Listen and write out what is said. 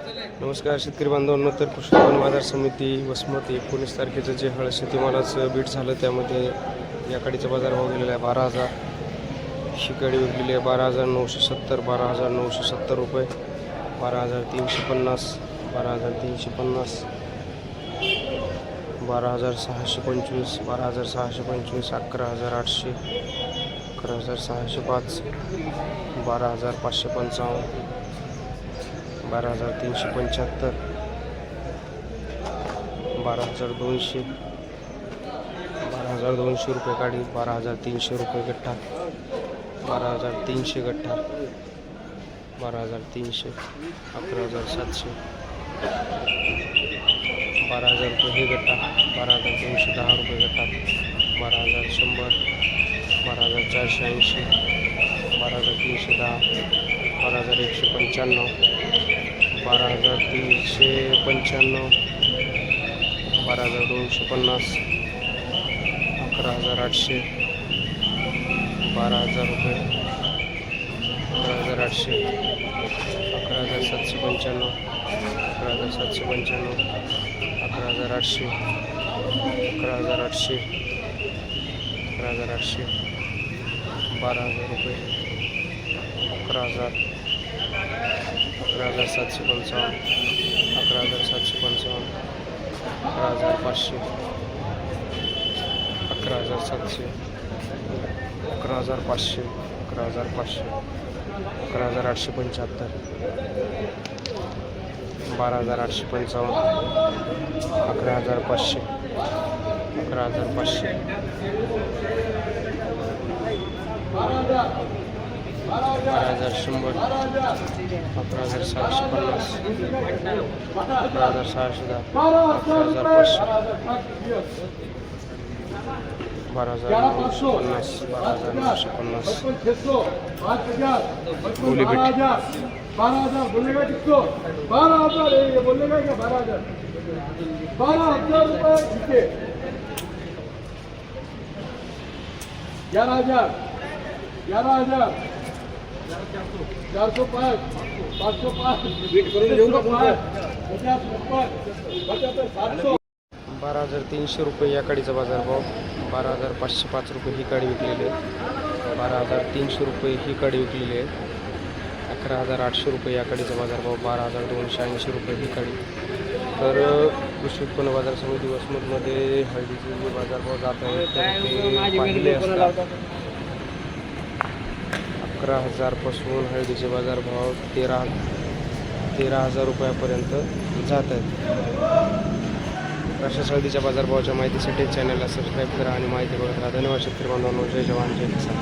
नमस्कार शेतकरी बांधवांनो. तर कृषी उत्पन्न बाजार समिती वसमत 19 तारखेचं जे हळद शेतीमालाचं बीट झालं त्यामध्ये या काडीचा बाजारभाव गेलेला आहे 12,000. ही काडी विकलेली आहे 12,970, 12,970 रुपये, 12,350, 12,350, 12,625, 12,625, 11,800, 11,605, 12,555, 12,375, 12,200, 12,200 रुपये काडी, 12,300 रुपये गठ्ठा, 12,300 गठ्ठा, 12,300, 11,700, 12,000 रुपये हे गठ्ठा, 12,210 रुपये गठ्ठा, 12,100, 12,480, 12,310, 12,195, 12,395, 12,250, 11,800, 12,000 रुपये, 11,800, 11,795, 11,795, 11,800, 11,800, 11,800, 12,000 रुपये, 11,000, 11,755, 11,755, 11,500, 11,700, 11,500, 11,500, 11,875, 12,855, 11,500, 11,500, 12,100, 11,650, 11,610, 11,500, 12,950, 12,950, बोली बेटी 12,000 बोलेगा किसको? 12,000 ये बोलेगा क्या? 12,000, 12,000 रुपये ठीक है. 11,000, 11,000, 405, 505, 12,300 रुपये या काडीचा बाजारभाव, 12,505 रुपये ही काडी विकलेली आहे, 12,300 रुपये ही काडी विकलेली आहे, 11,800 रुपये या काडीचा बाजारभाव, 12,280 रुपये ही काडी. तर कृषी उत्पन्न बाजार समिती वसमतमध्ये हळदीचे जे बाजारभाव जात आहेत तर ते पाहिले असता 11,000 पासून हळदीचे बाजारभाव 13,000 रुपयापर्यंत जात आहेत. अशाच हळदीच्या बाजारभावाच्या माहितीसाठी चॅनलला सबस्क्राईब करा आणि माहिती बघत राहा. धन्यवाद शेतकरी बांधवांनो. जय जवान जय किसान.